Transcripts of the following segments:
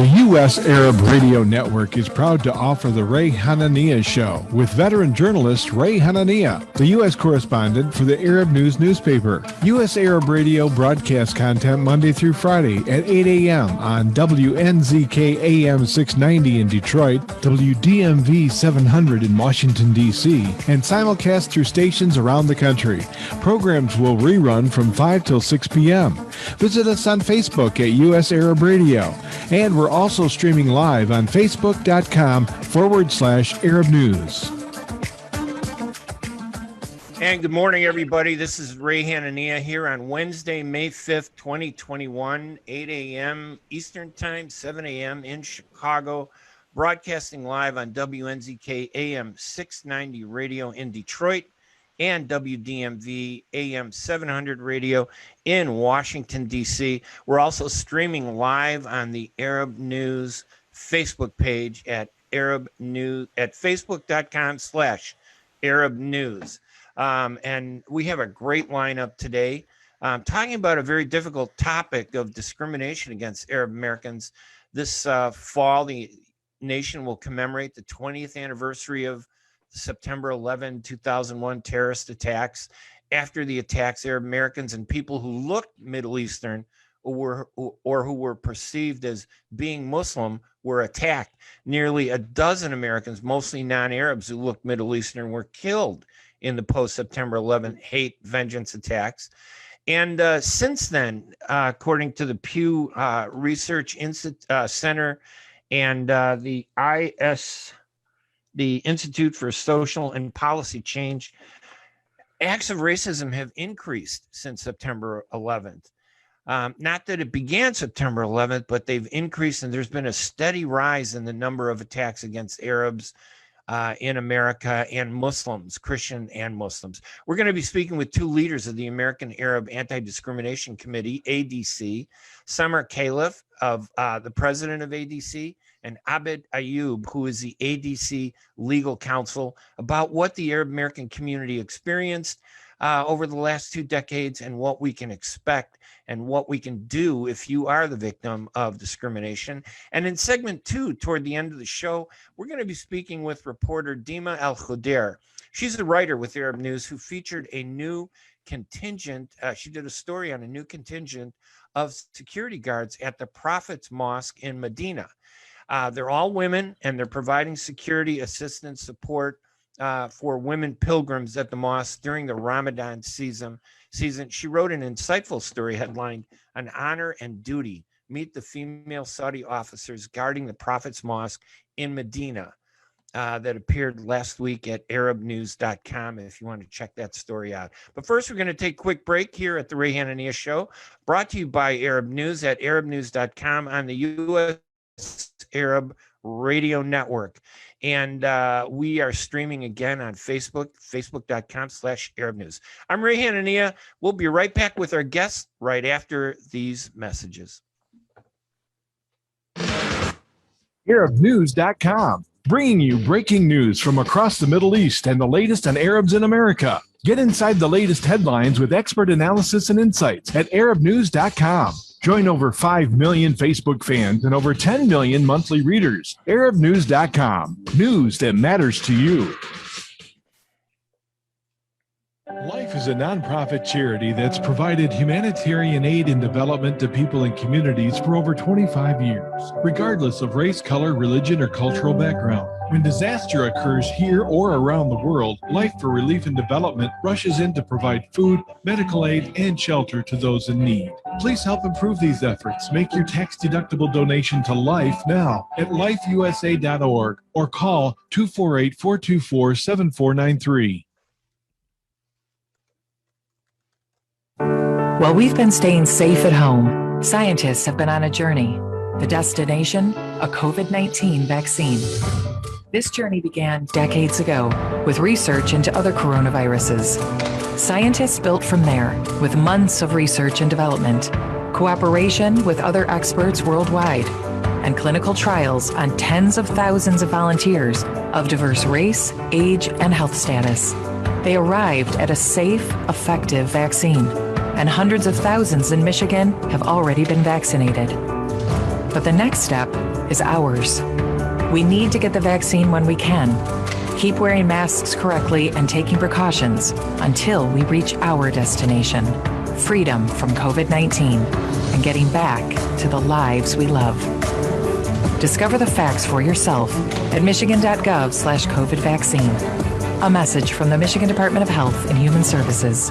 The U.S. Arab Radio Network is proud to offer the Ray Hanania Show with veteran journalist Ray Hanania, the U.S. correspondent for the Arab News newspaper. U.S. Arab Radio broadcasts content Monday through Friday at 8 a.m. on WNZK AM 690 in Detroit, WDMV 700 in Washington, D.C., and simulcast through stations around the country. Programs will rerun from 5 till 6 p.m. Visit us on Facebook at U.S. Arab Radio, and we're also streaming live on Facebook.com/Arab News. And good morning, everybody. This is Ray Hanania here on Wednesday, May 5th, 2021, 8 a.m. Eastern Time, 7 a.m. in Chicago, broadcasting live on WNZK AM 690 radio in Detroit and WDMV AM 700 radio in Washington, D.C. We're also streaming live on the Arab News Facebook page at facebook.com/Arab News. And we have a great lineup today, talking about a very difficult topic of discrimination against Arab Americans. This fall, the nation will commemorate the 20th anniversary of September 11, 2001 terrorist attacks. After the attacks, Arab Americans and people who looked Middle Eastern or who were perceived as being Muslim were attacked. Nearly a dozen Americans, mostly non-Arabs who looked Middle Eastern, were killed in the post-September 11 hate vengeance attacks. And since then, according to the Pew Research Center and the Institute for Social and Policy Change, acts of racism have increased since September 11th. Not that it began September 11th, but they've increased, and there's been a steady rise in the number of attacks against Arabs in America and Muslims, Christian and Muslims. We're going to be speaking with two leaders of the American Arab Anti-Discrimination Committee, ADC, Samar Khalaf, the president of ADC, and Abed Ayoub, who is the ADC Legal Counsel, about what the Arab American community experienced over the last 2 decades and what we can expect and what we can do if you are the victim of discrimination. And in segment 2, toward the end of the show, we're going to be speaking with reporter Deema Al-Khudair. She's a writer with Arab News who featured a new contingent. She did a story on a new contingent of security guards at the Prophets Mosque in Medinah. They're all women, and they're providing security assistance support for women pilgrims at the mosque during the Ramadan season. She wrote an insightful story headlined, "An Honor and Duty, Meet the Female Saudi Officers Guarding the Prophets Mosque in Medinah," that appeared last week at arabnews.com if you want to check that story out. But first, we're going to take a quick break here at the Ray Hanania Show, brought to you by Arab News at arabnews.com on the U.S. Arab Radio Network. And we are streaming again on Facebook, facebook.com/Arab News. I'm Ray Hanania. We'll be right back with our guests right after these messages. ArabNews.com, bringing you breaking news from across the Middle East and the latest on Arabs in America. Get inside the latest headlines with expert analysis and insights at ArabNews.com. Join over 5 million Facebook fans and over 10 million monthly readers. ArabNews.com. News that matters to you. Life is a nonprofit charity that's provided humanitarian aid and development to people and communities for over 25 years, regardless of race, color, religion, or cultural background. When disaster occurs here or around the world, Life for Relief and Development rushes in to provide food, medical aid, and shelter to those in need. Please help improve these efforts. Make your tax-deductible donation to Life now at lifeusa.org or call 248-424-7493. While we've been staying safe at home, scientists have been on a journey. The destination, a COVID-19 vaccine. This journey began decades ago with research into other coronaviruses. Scientists built from there with months of research and development, cooperation with other experts worldwide, and clinical trials on tens of thousands of volunteers of diverse race, age, and health status. They arrived at a safe, effective vaccine, and hundreds of thousands in Michigan have already been vaccinated. But the next step is ours. We need to get the vaccine when we can. Keep wearing masks correctly and taking precautions until we reach our destination, freedom from COVID-19 and getting back to the lives we love. Discover the facts for yourself at michigan.gov/COVID vaccine. A message from the Michigan Department of Health and Human Services.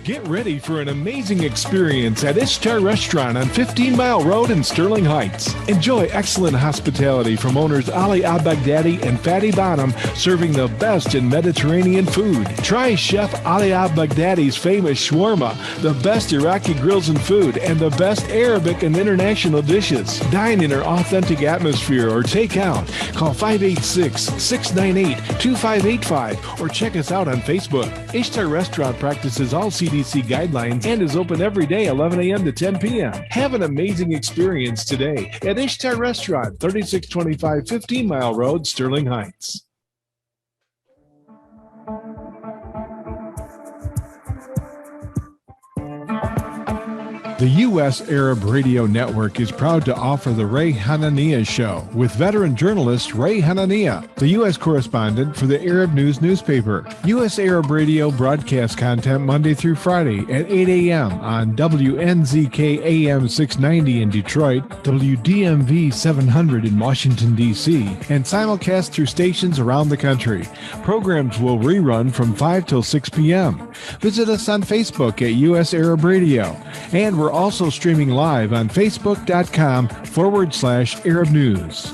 Get ready for an amazing experience at Ishtar Restaurant on 15 Mile Road in Sterling Heights. Enjoy excellent hospitality from owners Ali Al-Baghdadi and Fatty Bonham, serving the best in Mediterranean food. Try Chef Ali Al-Baghdadi's famous shawarma, the best Iraqi grills and food, and the best Arabic and international dishes. Dine in our authentic atmosphere or take out. Call 586-698-2585 or check us out on Facebook. Ishtar Restaurant practices all CDC guidelines and is open every day 11 a.m. to 10 p.m. Have an amazing experience today at Ishtar Restaurant, 3625 15 Mile Road, Sterling Heights. The U.S. Arab Radio Network is proud to offer the Ray Hanania Show with veteran journalist Ray Hanania, the U.S. correspondent for the Arab News newspaper. U.S. Arab Radio broadcasts content Monday through Friday at 8 a.m. on WNZK AM 690 in Detroit, WDMV 700 in Washington, D.C., and simulcast through stations around the country. Programs will rerun from 5 till 6 p.m. Visit us on Facebook at U.S. Arab Radio, and we're also streaming live on facebook.com/Arab News.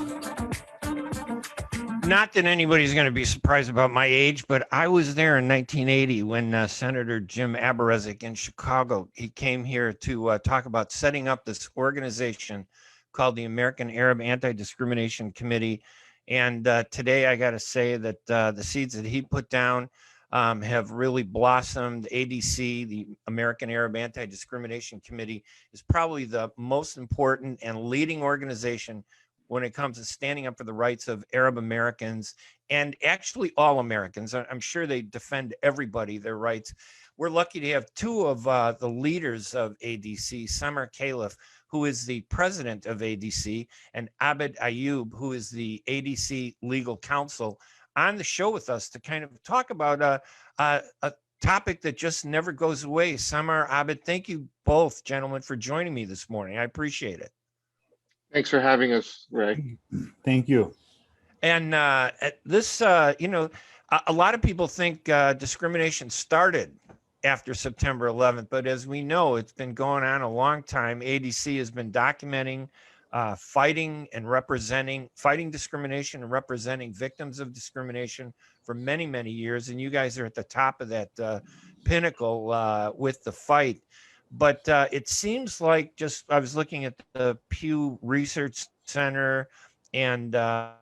Not that anybody's going to be surprised about my age, but I was there in 1980 when Senator Jim Aberezek in Chicago, he came here to talk about setting up this organization called the American Arab Anti-Discrimination Committee. And today I got to say that the seeds that he put down have really blossomed. ADC, the American Arab Anti-Discrimination Committee, is probably the most important and leading organization when it comes to standing up for the rights of Arab Americans and actually all Americans. I'm sure they defend everybody, their rights. We're lucky to have two of the leaders of ADC, Samar Khalaf, who is the president of ADC, and Abed Ayoub, who is the ADC Legal Counsel, on the show with us to kind of talk about a topic that just never goes away. Samar, Abed, thank you both, gentlemen, for joining me this morning. I appreciate it. Thanks for having us, Ray. Thank you. And this, a lot of people think discrimination started after September 11th, but as we know, it's been going on a long time. ADC has been documenting fighting discrimination and representing victims of discrimination for many, many years. And you guys are at the top of that pinnacle with the fight. But it seems like I was looking at the Pew Research Center and a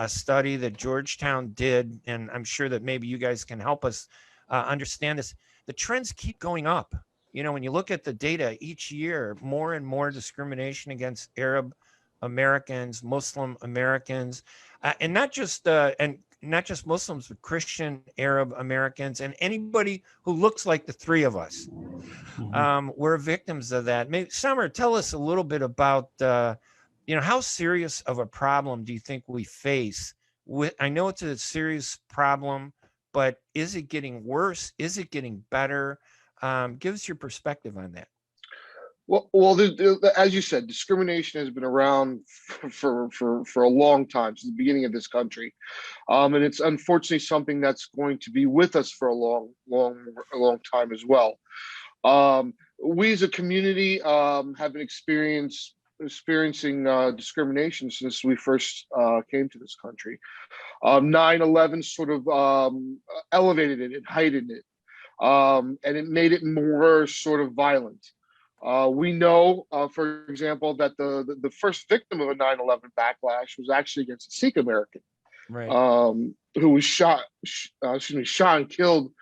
study that Georgetown did, and I'm sure that maybe you guys can help us understand this. The trends keep going up. You know, when you look at the data each year, more and more discrimination against Arab Americans, Muslim Americans, and not just Muslims, but Christian Arab Americans, and anybody who looks like the three of us. We're victims of that. Maybe Samar, tell us a little bit about, how serious of a problem do you think we face? I know it's a serious problem, but is it getting worse? Is it getting better? Give us your perspective on that. Well, as you said, discrimination has been around for a long time, since the beginning of this country, and it's unfortunately something that's going to be with us for a long time as well. We as a community have been experiencing discrimination since we first came to this country. 9/11 sort of elevated it and heightened it. And it made it more sort of violent. We know, for example, that the first victim of a 9/11 backlash was actually against a Sikh American, right? Who was shot and killed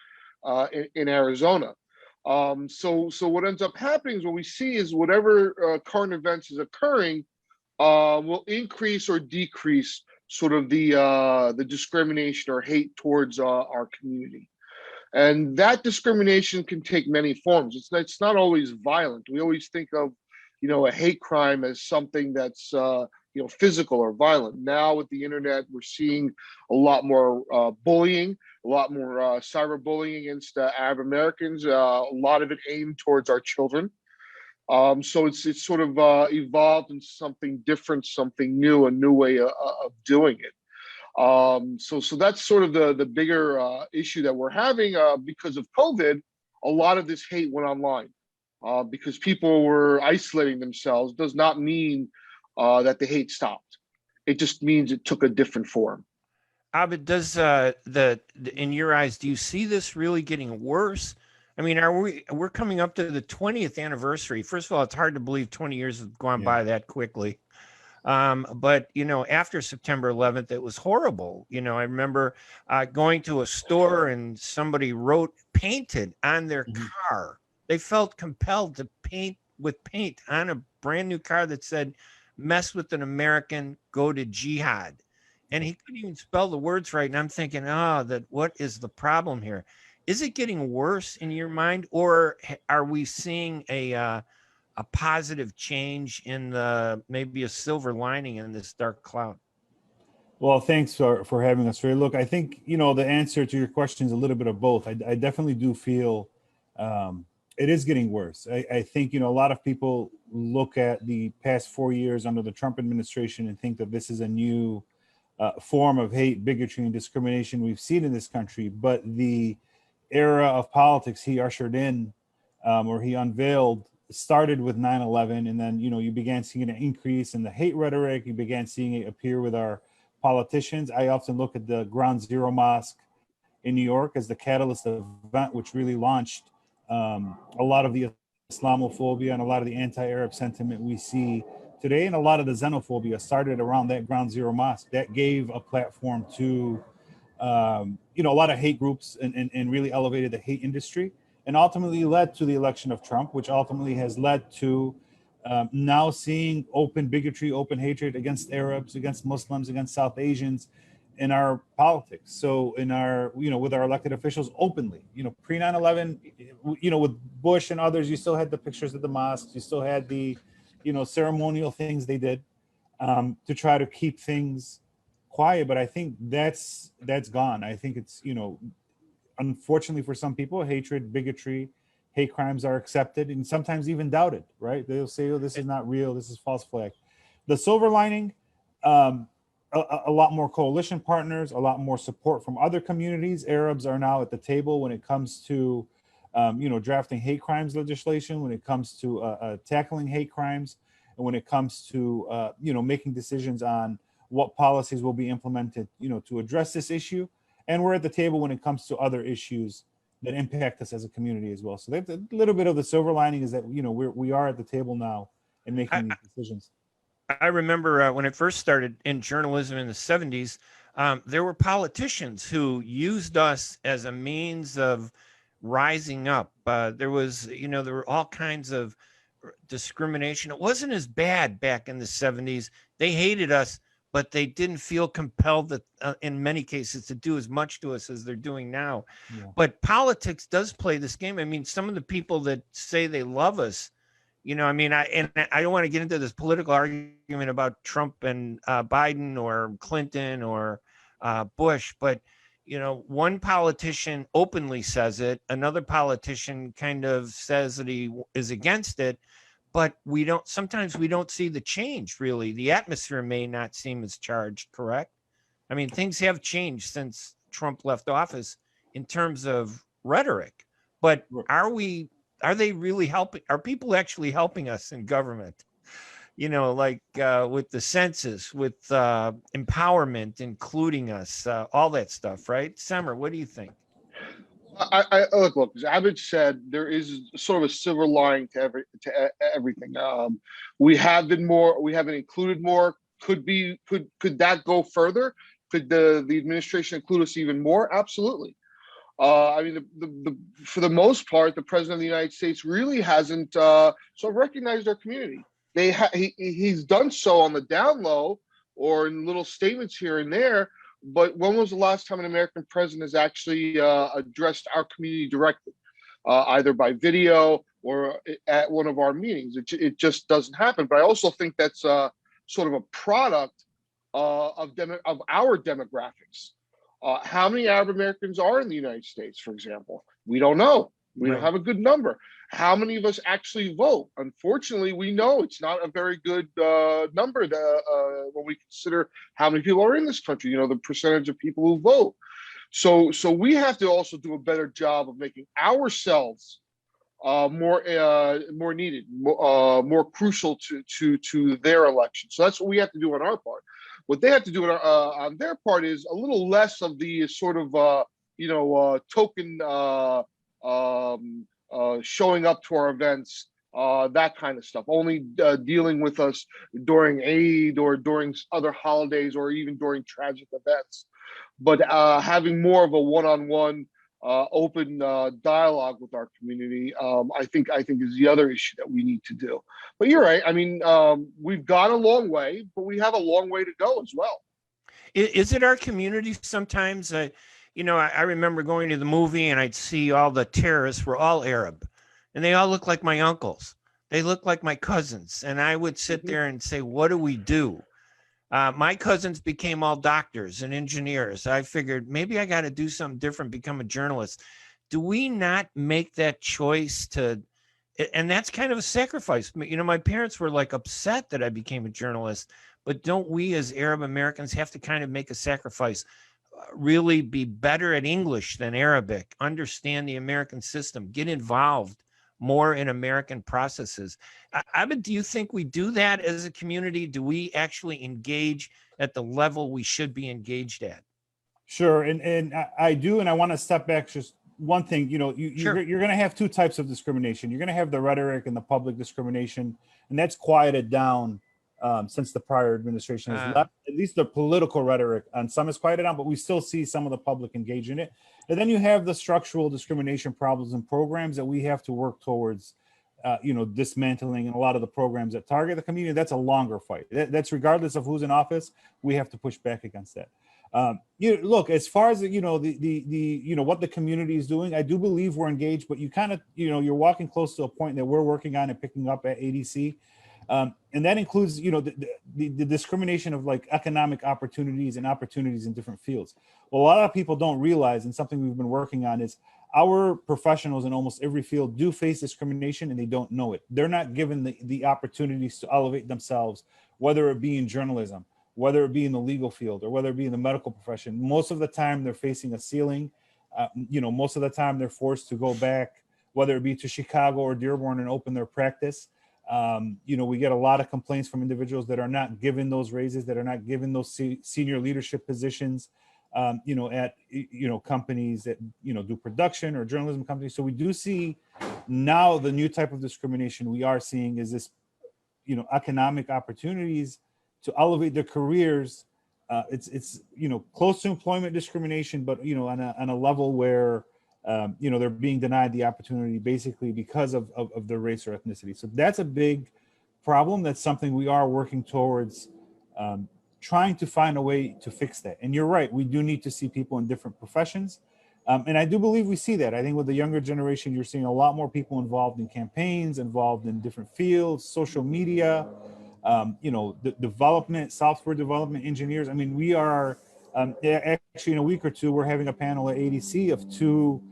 in Arizona. So what ends up happening is what we see is whatever current events is occurring will increase or decrease sort of the discrimination or hate towards our community. And that discrimination can take many forms. It's not always violent. We always think of, a hate crime as something that's physical or violent. Now with the internet, we're seeing a lot more bullying, a lot more cyberbullying against Arab Americans. A lot of it aimed towards our children. So it's sort of evolved into something different, something new, a new way of doing it. So that's sort of the bigger issue that we're having because of COVID. A lot of this hate went online because people were isolating themselves. Does not mean that the hate stopped. It just means it took a different form. Abed, does in your eyes, do you see this really getting worse? I mean, we're coming up to the 20th anniversary. First of all, it's hard to believe 20 years have gone by that quickly. But after September 11th, it was horrible. I remember going to a store and somebody painted on their car. They felt compelled to paint with paint on a brand new car that said, "Mess with an American, go to jihad." And he couldn't even spell the words right. And I'm thinking, what is the problem here? Is it getting worse in your mind, or are we seeing a positive change in maybe a silver lining in this dark cloud? Well, thanks for having us, Ray. Look, I think, the answer to your question is a little bit of both. I definitely do feel it is getting worse. I think, a lot of people look at the past 4 years under the Trump administration and think that this is a new form of hate, bigotry, and discrimination we've seen in this country. But the era of politics he ushered in, or he unveiled, started with 9/11, and then you began seeing an increase in the hate rhetoric. You began seeing it appear with our politicians. I often look at the Ground Zero Mosque in New York as the catalyst event, which really launched a lot of the Islamophobia and a lot of the anti-Arab sentiment we see today, and a lot of the xenophobia started around that Ground Zero Mosque. That gave a platform to a lot of hate groups and really elevated the hate industry, and ultimately led to the election of Trump, which ultimately has led to now seeing open bigotry, open hatred against Arabs, against Muslims, against South Asians in our politics. So in our, with our elected officials openly, pre 9/11, with Bush and others, you still had the pictures of the mosques, you still had the, ceremonial things they did to try to keep things quiet. But I think that's gone. I think it's, unfortunately for some people, hatred, bigotry, hate crimes are accepted and sometimes even doubted, right? They'll say, "Oh, this is not real. This is false flag." The silver lining, a lot more coalition partners, a lot more support from other communities. Arabs are now at the table when it comes to, drafting hate crimes legislation, when it comes to tackling hate crimes, and when it comes to, making decisions on what policies will be implemented, to address this issue. And we're at the table when it comes to other issues that impact us as a community as well. So that's a little bit of the silver lining, is that, we are at the table now and making these decisions. I remember when I first started in journalism in the 70s, there were politicians who used us as a means of rising up. There were all kinds of discrimination. It wasn't as bad back in the 70s. They hated us, but they didn't feel compelled that in many cases to do as much to us as they're doing now. Yeah. But politics does play this game. I mean, some of the people that say they love us, I don't want to get into this political argument about Trump and Biden or Clinton or Bush, but one politician openly says it, another politician kind of says that he is against it, but sometimes we don't see the change, really. The atmosphere may not seem as charged, correct? I mean, things have changed since Trump left office in terms of rhetoric, but are they really helping? Are people actually helping us in government? With the census, with empowerment, including us, all that stuff, right? Samer, what do you think? I look, as Abed said, there is sort of a silver lining to everything. We haven't included more. Could that go further? Could the administration include us even more? Absolutely. For the most part, the president of the United States really hasn't sort of recognized our community. He's done so on the down low or in little statements here and there. But when was the last time an American president has actually addressed our community directly, either by video or at one of our meetings. It just doesn't happen. But I also think that's sort of a product of our demographics. How many Arab Americans are in the United States, for example? We don't know. We don't have a good number. How many of us actually vote? Unfortunately, we know it's not a very good number when we consider how many people are in this country, the percentage of people who vote. So we have to also do a better job of making ourselves more needed, more crucial to their election. So that's what we have to do on our part. What they have to do on their part is a little less of the sort of token showing up to our events, that kind of stuff. Only dealing with us during Eid or during other holidays or even during tragic events, but having more of a one-on-one open dialogue with our community, I think is the other issue that we need to do. But you're right. I mean, we've gone a long way, but we have a long way to go as well. Is it our community sometimes? I remember going to the movie and I'd see all the terrorists were all Arab, and they all look like my uncles. They look like my cousins, and I would sit there and say, "What do we do?" My cousins became all doctors and engineers. I figured maybe I got to do something different, become a journalist. Do we not make that choice and that's kind of a sacrifice. My parents were like upset that I became a journalist, but don't we as Arab Americans have to kind of make a sacrifice, really be better at English than Arabic, understand the American system, get involved more in American processes? Abed, do you think we do that as a community? Do we actually engage at the level we should be engaged at? Sure, and I do, and I want to step back just one thing. You're going to have two types of discrimination. You're going to have the rhetoric and the public discrimination, and that's quieted down since the prior administration has left. At least the political rhetoric on some is quieted down, but we still see some of the public engage in it. And then you have the structural discrimination problems and programs that we have to work towards, dismantling, and a lot of the programs that target the community. That's a longer fight. That's regardless of who's in office. We have to push back against that. Look, as far as what the community is doing, I do believe we're engaged, but you kind of, you're walking close to a point that we're working on and picking up at ADC. And that includes, the discrimination of like economic opportunities and opportunities in different fields. Well, a lot of people don't realize, and something we've been working on, is our professionals in almost every field do face discrimination and they don't know it. They're not given the opportunities to elevate themselves, whether it be in journalism, whether it be in the legal field, or whether it be in the medical profession. Most of the time they're facing a ceiling. Most of the time they're forced to go back, whether it be to Chicago or Dearborn, and open their practice. We get a lot of complaints from individuals that are not given those raises, that are not given those senior leadership positions, at companies that, do production or journalism companies. So we do see now the new type of discrimination we are seeing is this, economic opportunities to elevate their careers. It's close to employment discrimination, but, on a level where, they're being denied the opportunity basically because of their race or ethnicity. So that's a big problem. That's something we are working towards, trying to find a way to fix that. And you're right, we do need to see people in different professions. And I do believe we see that. I think with the younger generation, you're seeing a lot more people involved in campaigns, involved in different fields, social media, the development, software development engineers. I mean, we are, actually in a week or two, we're having a panel at ADC of two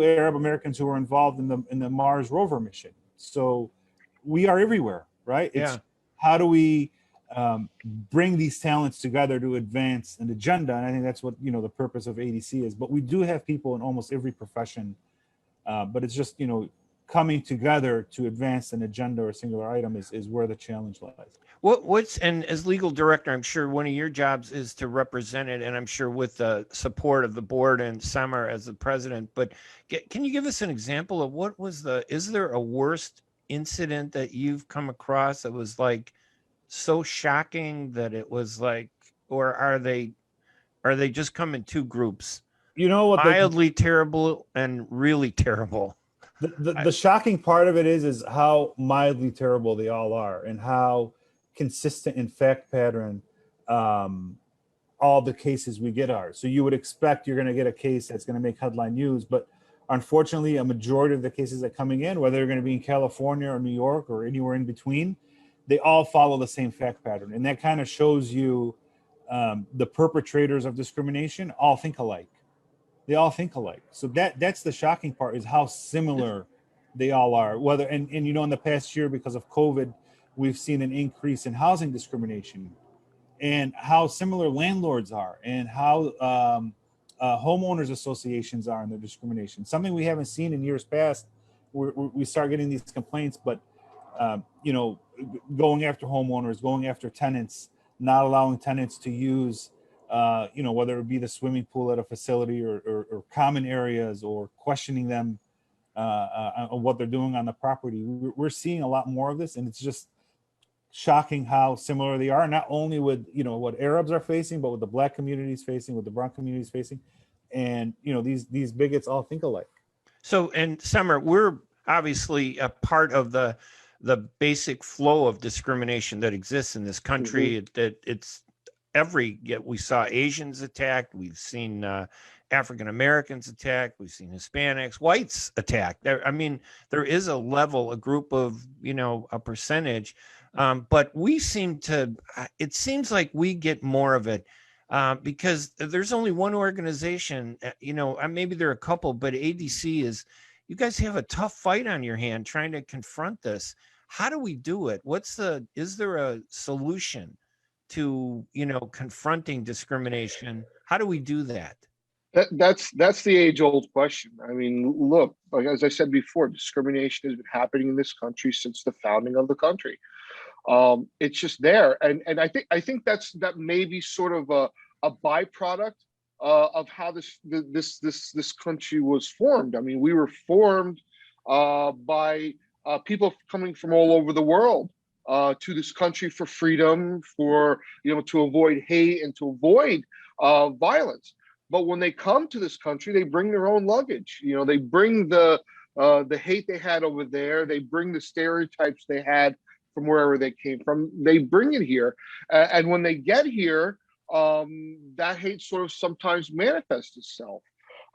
Arab Americans who are involved in the Mars rover mission. So we are everywhere, right? It's how do we bring these talents together to advance an agenda? And I think that's what, the purpose of ADC is. But we do have people in almost every profession, but it's just, coming together to advance an agenda or a singular item is where the challenge lies. And as legal director, I'm sure one of your jobs is to represent it, and I'm sure with the support of the board and Samar as the president. But can you give us an example of is there a worst incident that you've come across that was like so shocking that it was like, or are they just come in two groups? Mildly terrible and really terrible. The shocking part of it is how mildly terrible they all are, and how consistent in fact pattern all the cases we get are. So you would expect you're going to get a case that's going to make headline news, but Unfortunately, a majority of the cases that are coming in, whether they're going to be in California or New York or anywhere in between, they all follow the same fact pattern. And that kind of shows you the perpetrators of discrimination all think alike. They all think alike. So that's the shocking part, is how similar they all are. Whether and you know, in the past year, because of COVID, we've seen an increase in housing discrimination, and how similar landlords are, and how homeowners associations are in their discrimination. Something we haven't seen in years past. We start getting these complaints, but you know, going after homeowners, going after tenants, not allowing tenants to use, you know, whether it be the swimming pool at a facility or common areas, or questioning them on what they're doing on the property. We're seeing a lot more of this, and it's just shocking how similar they are, not only with, you know, what Arabs are facing, but with the Black communities facing, with the brown communities facing. And, you know, these bigots all think alike. So, and Summer, we're obviously a part of the basic flow of discrimination that exists in this country. It's we saw Asians attacked. We've seen African Americans attacked. We've seen Hispanics, whites attacked. I mean, there is a group of, you know, a percentage, but it seems like we get more of it because there's only one organization, you know, maybe there are a couple, but ADC you guys have a tough fight on your hand trying to confront this. How do we do it? Is there a solution to, you know, confronting discrimination? How do we do that? That's the age-old question. I mean, look, like, as I said before, discrimination has been happening in this country since the founding of the country. It's just there, and I think that may be sort of a byproduct of how this country was formed. I mean, we were formed by people coming from all over the world to this country for freedom, for, you know, to avoid hate and to avoid violence. But when they come to this country, they bring their own luggage. You know, they bring the hate they had over there. They bring the stereotypes they had from wherever they came from. They bring it here, and when they get here, that hate sort of sometimes manifests itself.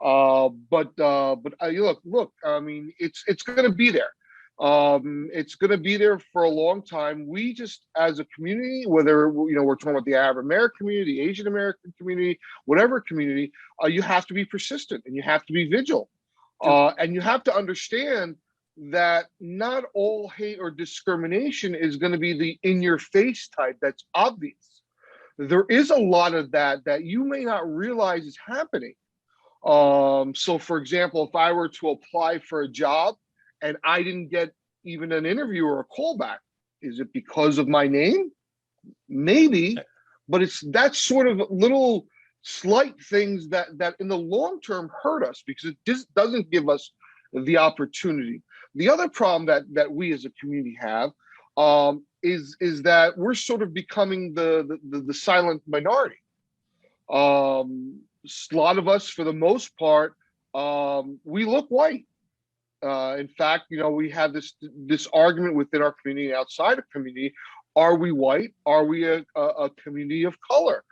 But look. I mean, it's going to be there. It's going to be there for a long time. We just, as a community, whether, you know, we're talking about the Arab American community, the Asian American community, whatever community, you have to be persistent and you have to be vigilant. And you have to understand that not all hate or discrimination is going to be the in-your-face type that's obvious. There is a lot of that you may not realize is happening. So, for example, if I were to apply for a job and I didn't get even an interview or a callback, is it because of my name? Maybe, but it's that sort of little slight things that in the long term hurt us, because it just doesn't give us the opportunity. The other problem that we as a community have is that we're sort of becoming the silent minority. A lot of us, for the most part, we look white. In fact, you know, we have this argument within our community and outside of community. Are we white? Are we a community of color?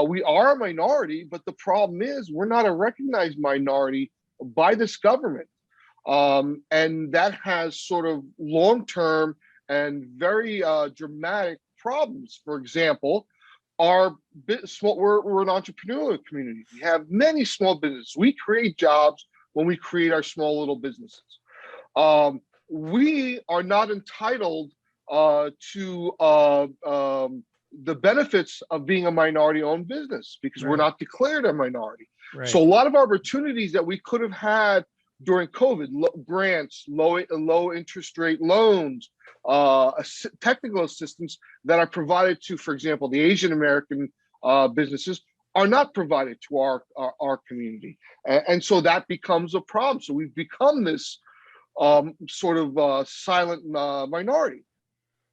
We are a minority, but the problem is we're not a recognized minority by this government. And that has sort of long-term and very dramatic problems. For example, we're an entrepreneurial community. We have many small businesses. We create jobs when we create our small little businesses. We are not entitled to the benefits of being a minority-owned business because we're not declared a minority. Right. So a lot of opportunities that we could have had during COVID, grants, low interest rate loans, technical assistance that are provided to, for example, the Asian American businesses, are not provided to our community. And so that becomes a problem. So we've become this sort of silent minority,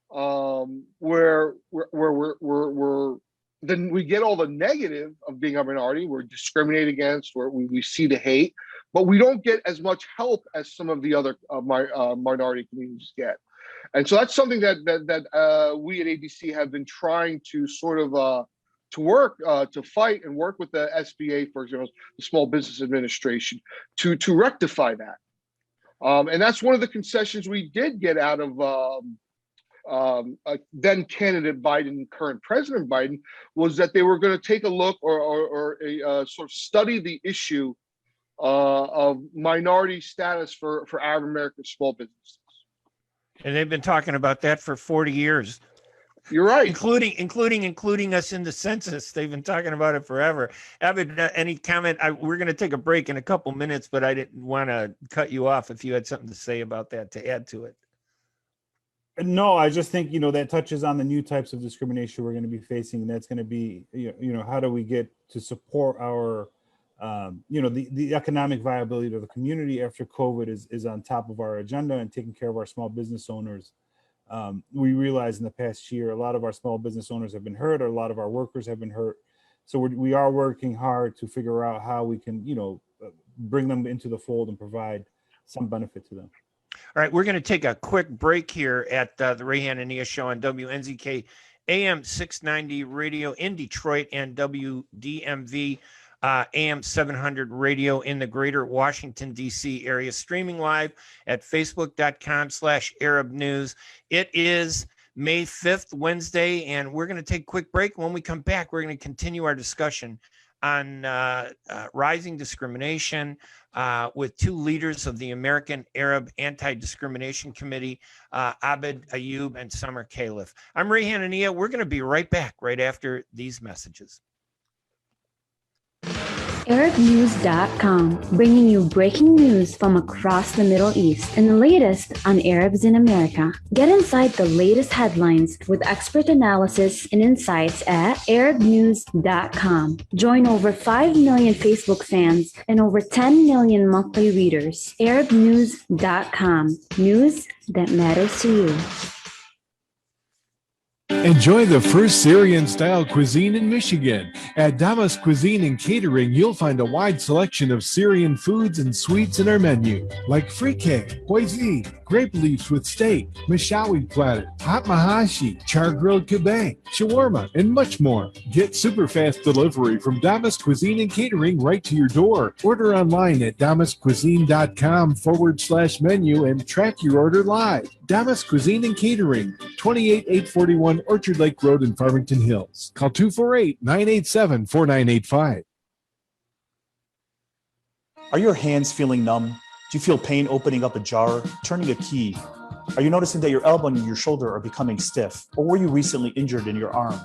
where we're then we get all the negative of being a minority. We're discriminated against, where we see the hate, but we don't get as much help as some of the other minority communities get. And so that's something that we at ADC have been trying to sort of work to fight and work with the SBA, for example, the Small Business Administration, to rectify that. And that's one of the concessions we did get out of then candidate Biden, current President Biden, was that they were going to take a look or sort of study the issue of minority status for Arab American small businesses. And they've been talking about that for 40 years. You're right. Including us in the census. They've been talking about it forever. Abed, any comment? We're going to take a break in a couple minutes, but I didn't want to cut you off if you had something to say about that to add to it. No, I just think, that touches on the new types of discrimination we're going to be facing. And that's going to be, how do we get to support our, the economic viability of the community after COVID is on top of our agenda, and taking care of our small business owners. We realize in the past year, a lot of our small business owners have been hurt, or a lot of our workers have been hurt. So we are working hard to figure out how we can, bring them into the fold and provide some benefit to them. All right, we're going to take a quick break here at the Ray Hanania Show on WNZK AM 690 Radio in Detroit and WDMV AM 700 Radio in the greater Washington, D.C. area, streaming live at facebook.com/Arab News. It is May 5th, Wednesday, and we're going to take a quick break. When we come back, we're going to continue our discussion on rising discrimination with two leaders of the American Arab Anti-Discrimination Committee, Abed Ayoub and Summer Khalaf. I'm Ray Hanania. We're going to be right back right after these messages. ArabNews.com, bringing you breaking news from across the Middle East and the latest on Arabs in America. Get inside the latest headlines with expert analysis and insights at ArabNews.com. Join over 5 million Facebook fans and over 10 million monthly readers. ArabNews.com, news that matters to you. Enjoy the first Syrian-style cuisine in Michigan. At Damas Cuisine and Catering, you'll find a wide selection of Syrian foods and sweets in our menu, like frikeh, hoisin, grape leaves with steak, mashawi platter, hot mahashi, char-grilled kebab, shawarma, and much more. Get super fast delivery from Damas Cuisine and Catering right to your door. Order online at damascuisine.com/menu and track your order live. Damas Cuisine and Catering, 28841 Orchard Lake Road in Farmington Hills. Call 248-987-4985. Are your hands feeling numb? Do you feel pain opening up a jar, turning a key? Are you noticing that your elbow and your shoulder are becoming stiff? Or were you recently injured in your arm?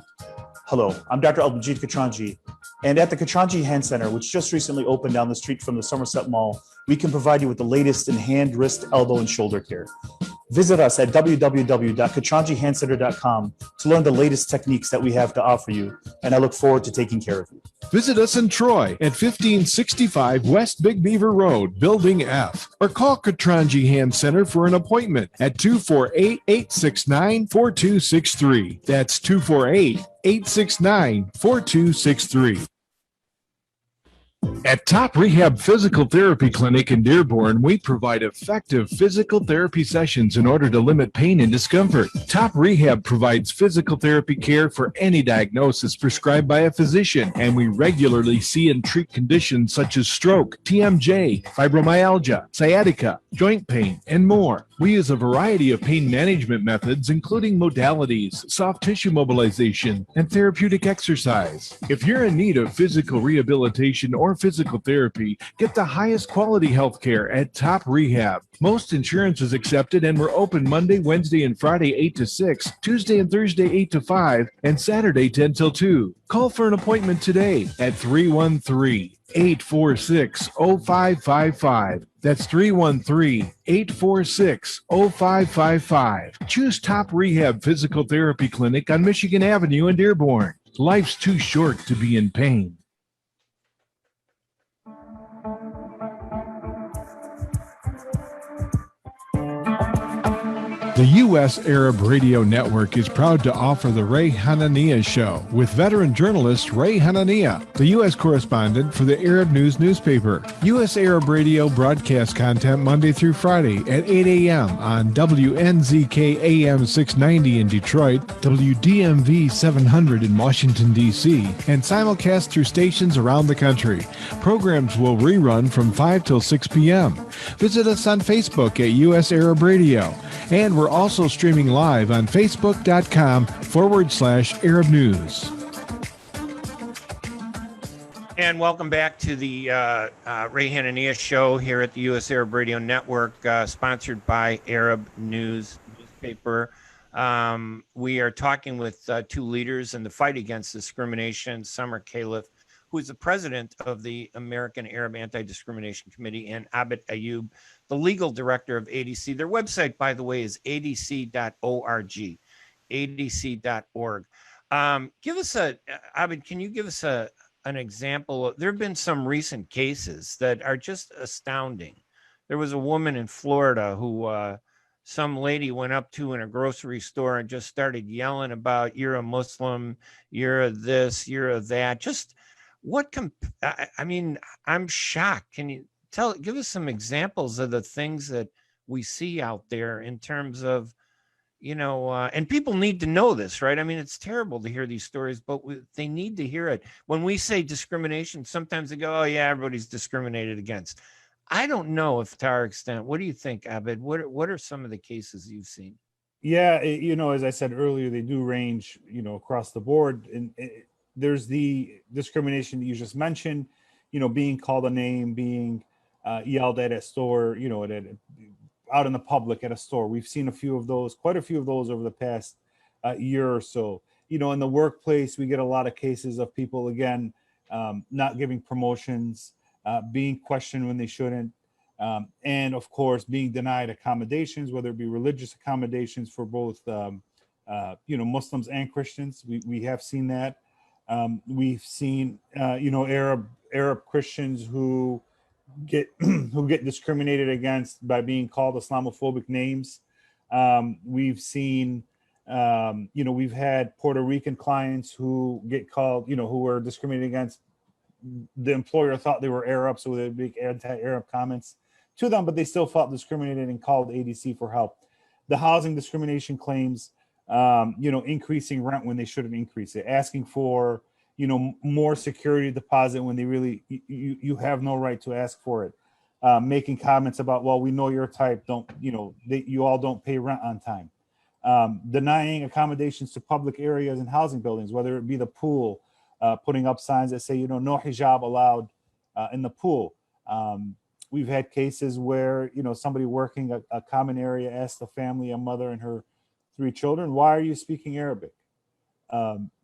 Hello, I'm Dr. Al-Majid Katranji, and at the Katranji Hand Center, which just recently opened down the street from the Somerset Mall, we can provide you with the latest in hand, wrist, elbow, and shoulder care. Visit us at www.katranjihandcenter.com to learn the latest techniques that we have to offer you, and I look forward to taking care of you. Visit us in Troy at 1565 West Big Beaver Road, Building F, or call Katranji Hand Center for an appointment at 248-869-4263. That's 248-869-4263. At Top Rehab Physical Therapy Clinic in Dearborn, we provide effective physical therapy sessions in order to limit pain and discomfort. Top Rehab provides physical therapy care for any diagnosis prescribed by a physician, and we regularly see and treat conditions such as stroke, TMJ, fibromyalgia, sciatica, joint pain, and more. We use a variety of pain management methods, including modalities, soft tissue mobilization, and therapeutic exercise. If you're in need of physical rehabilitation or physical therapy, get the highest quality health care at Top Rehab. Most insurance is accepted, and we're open Monday, Wednesday, and Friday 8 to 6, Tuesday and Thursday 8 to 5, and Saturday 10 till 2. Call for an appointment today at 313-846-0555. That's 313-846-0555. Choose Top Rehab Physical Therapy Clinic on Michigan Avenue in Dearborn. Life's too short to be in pain. The U.S. Arab Radio Network is proud to offer the Ray Hanania Show with veteran journalist Ray Hanania, the U.S. correspondent for the Arab News newspaper. U.S. Arab Radio broadcasts content Monday through Friday at 8 a.m. on WNZK AM 690 in Detroit, WDMV 700 in Washington, D.C., and simulcast through stations around the country. Programs will rerun from 5 till 6 p.m. Visit us on Facebook at U.S. Arab Radio. And we're also streaming live on Facebook.com/Arab News. And welcome back to the Ray Hanania Show here at the U.S. Arab Radio Network, sponsored by Arab News newspaper. We are talking with two leaders in the fight against discrimination, Summer Khalaf, who is the president of the American Arab Anti-Discrimination Committee, and Abed Ayoub, the legal director of ADC. Their website, by the way, is adc.org, adc.org. Abed, can you give us an example? There have been some recent cases that are just astounding. There was a woman in Florida who some lady went up to in a grocery store and just started yelling about, you're a Muslim, you're a this, you're a that. Just I mean, I'm shocked. Can you give us some examples of the things that we see out there in terms of, and people need to know this, right? I mean, it's terrible to hear these stories, but they need to hear it. When we say discrimination, sometimes they go, oh yeah, everybody's discriminated against. I don't know if to our extent. What do you think, Abed? What are some of the cases you've seen? Yeah, as I said earlier, they do range, across the board. And there's the discrimination that you just mentioned, being called a name, being yelled at a store, out in the public at a store. We've seen quite a few of those over the past year or so. In the workplace, we get a lot of cases of people, again, not giving promotions, being questioned when they shouldn't, and of course, being denied accommodations, whether it be religious accommodations for both, Muslims and Christians. We have seen that. We've seen, Arab Christians who get discriminated against by being called Islamophobic names. We've seen, we've had Puerto Rican clients who get called, who were discriminated against. The employer thought they were Arab, so they make anti-Arab comments to them, but they still felt discriminated and called ADC for help. The housing discrimination claims, increasing rent when they shouldn't increase it, asking for, more security deposit when they really, you have no right to ask for it, making comments about, well, we know your type, you all don't pay rent on time, denying accommodations to public areas and housing buildings, whether it be the pool, putting up signs that say, no hijab allowed in the pool. We've had cases where, somebody working a common area asked a family, a mother and her 3 children, why are you speaking Arabic?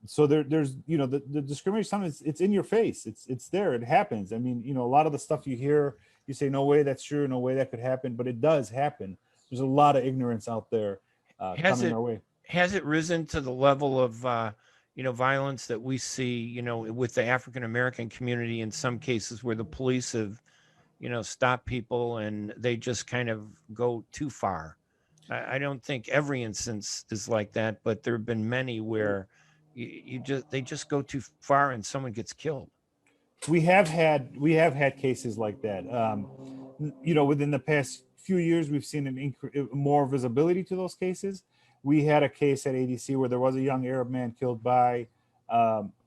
So there's, the discrimination, sometimes it's in your face. It's there. It happens. I mean, a lot of the stuff you hear, you say, no way that's true. No way that could happen, but it does happen. There's a lot of ignorance out there coming our way. Has it risen to the level of, violence that we see, with the African-American community in some cases where the police have, stopped people and they just kind of go too far? I don't think every instance is like that, but there have been many where they just go too far and someone gets killed. We have had cases like that. Within the past few years, we've seen more visibility to those cases. We had a case at ADC where there was a young Arab man killed by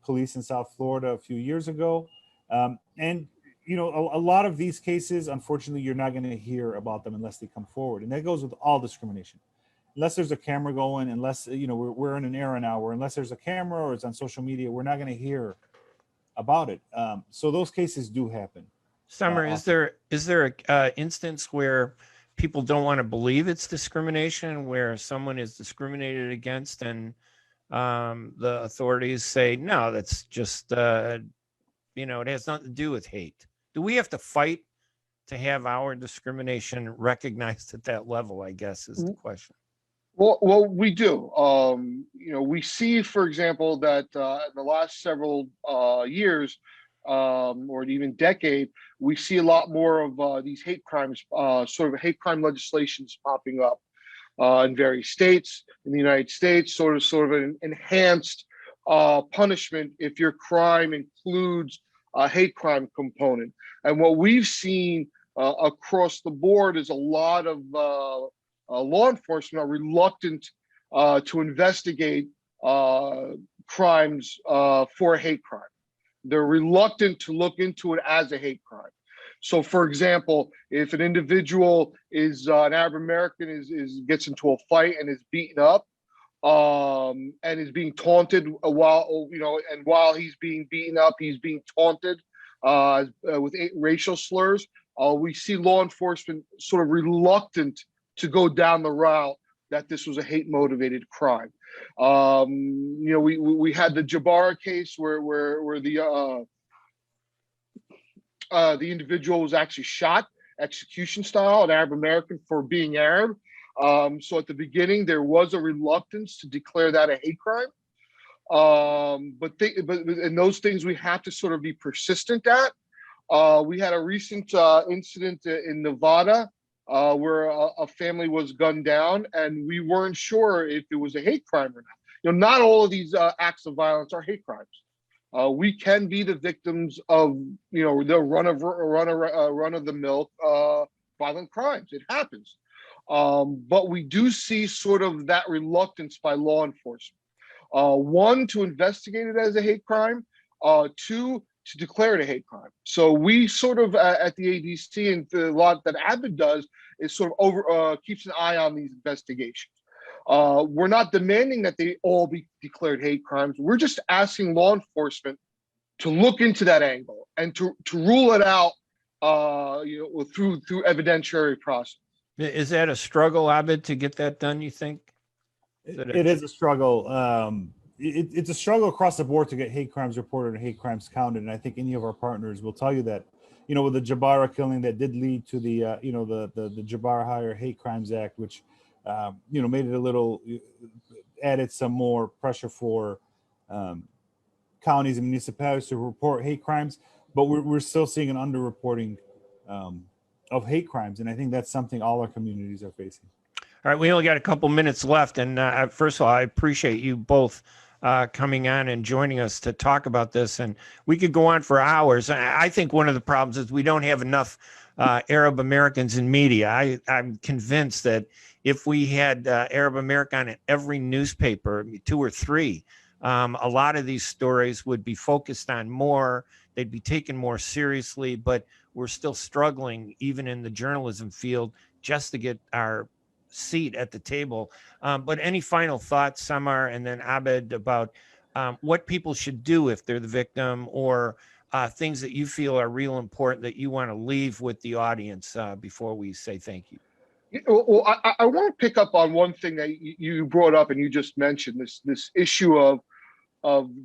police in South Florida a few years ago. And a lot of these cases, unfortunately, you're not going to hear about them unless they come forward. And that goes with all discrimination. Unless there's a camera going, unless, we're in an era now where unless there's a camera or it's on social media, we're not going to hear about it. So those cases do happen. Summer, is there a instance where people don't want to believe it's discrimination, where someone is discriminated against and the authorities say, no, that's just, it has nothing to do with hate? Do we have to fight to have our discrimination recognized at that level, I guess, is the question. Well, we do. We see, for example, that in the last several years, or even decade, we see a lot more of these hate crimes, sort of hate crime legislations popping up. in various states in the United States, sort of an enhanced punishment if your crime includes a hate crime component. And what we've seen across the board is a lot of law enforcement are reluctant to investigate crimes for a hate crime. They're reluctant to look into it as a hate crime. So, for example, if an individual is an Arab American gets into a fight and is beaten up, and is being taunted while he's being beaten up, he's being taunted with racial slurs. We see law enforcement sort of reluctant to go down the route that this was a hate-motivated crime. We had the Jabara case where the individual was actually shot execution style, an Arab American, for being Arab. So at the beginning, there was a reluctance to declare that a hate crime. But in those things, we have to sort of be persistent at. We had a recent incident in Nevada where a family was gunned down, and we weren't sure if it was a hate crime or not. Not all of these acts of violence are hate crimes. We can be the victims of, the run of the mill violent crimes. It happens. But we do see sort of that reluctance by law enforcement. One, to investigate it as a hate crime. Two, to declare it a hate crime. So we sort of at the ADC, and the lot that Abed does, is sort of keeps an eye on these investigations. We're not demanding that they all be declared hate crimes. We're just asking law enforcement to look into that angle and to rule it out, through evidentiary process. Is that a struggle, Abed, to get that done, you think? It is a struggle. It's a struggle across the board to get hate crimes reported and hate crimes counted. And I think any of our partners will tell you that, with the Jabara killing that did lead to the Jabara Higher Hate Crimes Act, which, made it a little, added some more pressure for counties and municipalities to report hate crimes. But we're still seeing an underreporting of hate crimes. And I think that's something all our communities are facing. All right, we only got a couple minutes left. And first of all, I appreciate you both coming on and joining us to talk about this. And we could go on for hours. I think one of the problems is we don't have enough Arab Americans in media. I'm convinced that if we had Arab American in every newspaper, 2 or 3, a lot of these stories would be focused on more. They'd be taken more seriously, but we're still struggling, even in the journalism field, just to get our seat at the table. But any final thoughts, Samar and then Abed, about what people should do if they're the victim, or things that you feel are real important that you want to leave with the audience before we say thank you? Well, I want to pick up on one thing that you brought up and you just mentioned, this issue of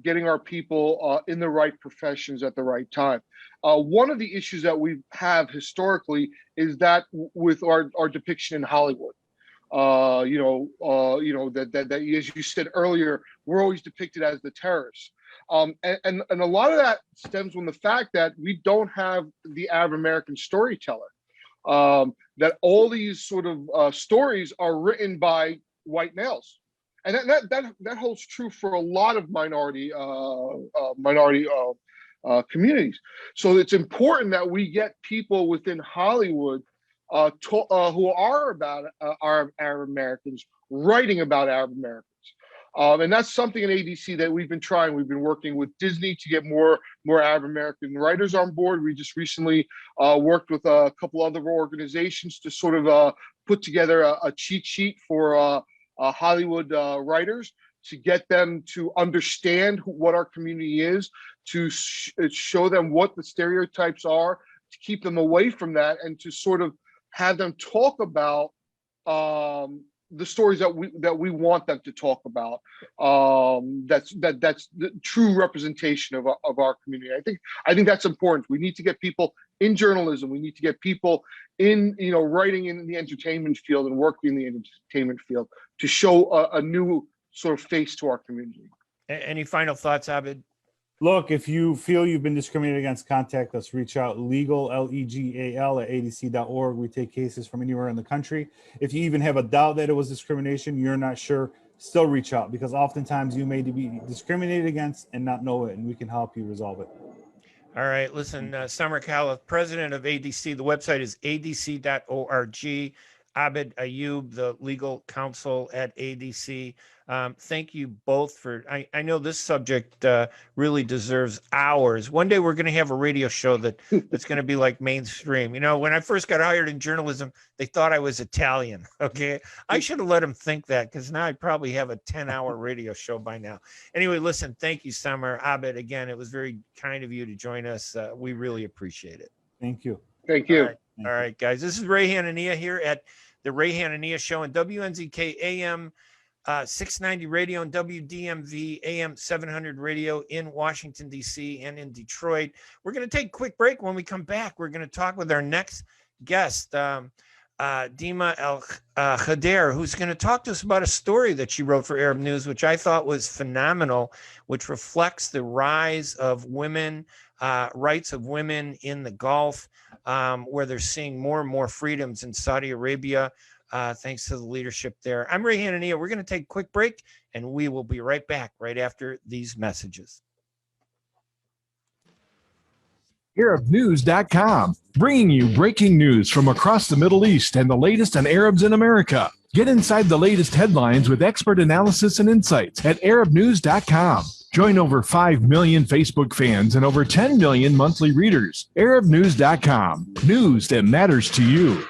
getting our people in the right professions at the right time. One of the issues that we have historically is that with our depiction in Hollywood. That as you said earlier, we're always depicted as the terrorists. And a lot of that stems from the fact that we don't have the Arab American storyteller. That all these sort of stories are written by white males. And that holds true for a lot of minority communities. So it's important that we get people within Hollywood who are about Arab Americans, writing about Arab Americans. And that's something in ADC that we've been trying. We've been working with Disney to get more Arab American writers on board. We just recently worked with a couple other organizations to sort of put together a cheat sheet for Hollywood writers, to get them to understand what our community is, to show them what the stereotypes are, to keep them away from that, and to sort of have them talk about the stories that we want them to talk about. That's the true representation of our community. I think that's important. We need to get people in journalism. We need to get people in writing in the entertainment field and working in the entertainment field to show a new sort of face to our community. Any final thoughts, Abed? Look, if you feel you've been discriminated against, contact us. Reach out, legal, Legal, at adc.org. We take cases from anywhere in the country. If you even have a doubt that it was discrimination, you're not sure, still reach out, because oftentimes you may be discriminated against and not know it, and we can help you resolve it. All right, listen, Summer Khalaf, president of ADC. The website is adc.org. Abed Ayoub, the legal counsel at ADC. Thank you both for, I know this subject really deserves hours. One day we're going to have a radio show that's going to be like mainstream. You know, when I first got hired in journalism, they thought I was Italian. Okay. I should have let them think that, because now I probably have a 10-hour radio show by now. Anyway, listen, thank you, Summer. Abed, again, it was very kind of you to join us. We really appreciate it. Thank you. Thank you. All right, guys. This is Ray Hanania here at the Ray Hanania Show on WNZK AM 690 radio and WDMV AM 700 radio in Washington, D.C. and in Detroit. We're going to take a quick break. When we come back, we're going to talk with our next guest, Deema Al-Khudair, who's going to talk to us about a story that she wrote for Arab News, which I thought was phenomenal, which reflects the rise of women, rights of women in the Gulf, where they're seeing more and more freedoms in Saudi Arabia, thanks to the leadership there. I'm Ray Hanania. We're going to take a quick break, and we will be right back right after these messages. ArabNews.com, bringing you breaking news from across the Middle East and the latest on Arabs in America. Get inside the latest headlines with expert analysis and insights at ArabNews.com. Join over 5 million Facebook fans and over 10 million monthly readers. ArabNews.com, news that matters to you.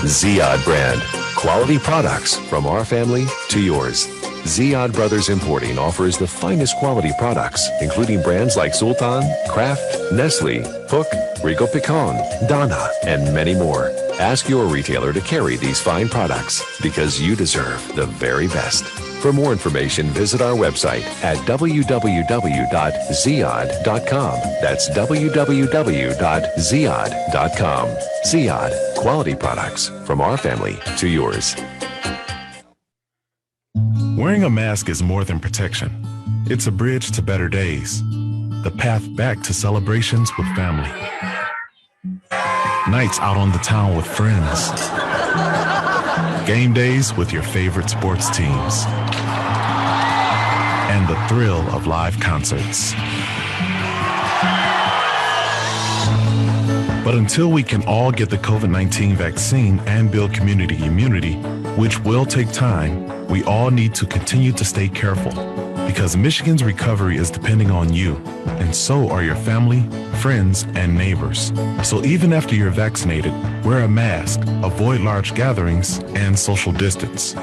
Ziyad brand, quality products from our family to yours. Ziyad Brothers Importing offers the finest quality products, including brands like Sultan, Kraft, Nestle, Hook, Rico Picon, Donna, and many more. Ask your retailer to carry these fine products, because you deserve the very best. For more information, visit our website at www.ziyad.com. That's www.ziyad.com. Ziyad, quality products from our family to yours. Wearing a mask is more than protection. It's a bridge to better days, the path back to celebrations with family, nights out on the town with friends, game days with your favorite sports teams, and the thrill of live concerts. But until we can all get the COVID-19 vaccine and build community immunity, which will take time, we all need to continue to stay careful, because Michigan's recovery is depending on you, and so are your family, friends, and neighbors. So even after you're vaccinated, wear a mask, avoid large gatherings, and social distance.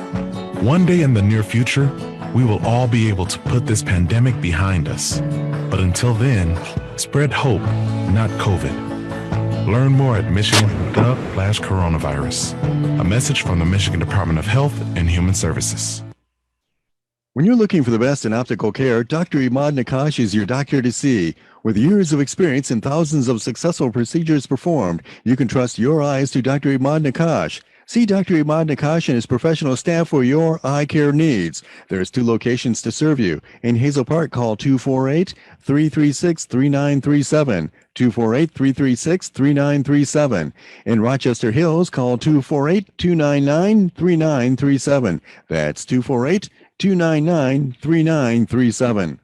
One day in the near future, we will all be able to put this pandemic behind us. But until then, spread hope, not COVID. Learn more at Michigan.gov/coronavirus. A message from the Michigan Department of Health and Human Services. When you're looking for the best in optical care, Dr. Imad Nakash is your doctor to see. With years of experience and thousands of successful procedures performed, you can trust your eyes to Dr. Imad Nakash. See Dr. Imad Nakash and his professional staff for your eye care needs. There's 2 locations to serve you. In Hazel Park, call 248-336-3937. 248-336-3937. In Rochester Hills, call 248-299-3937. That's 248-299-3937.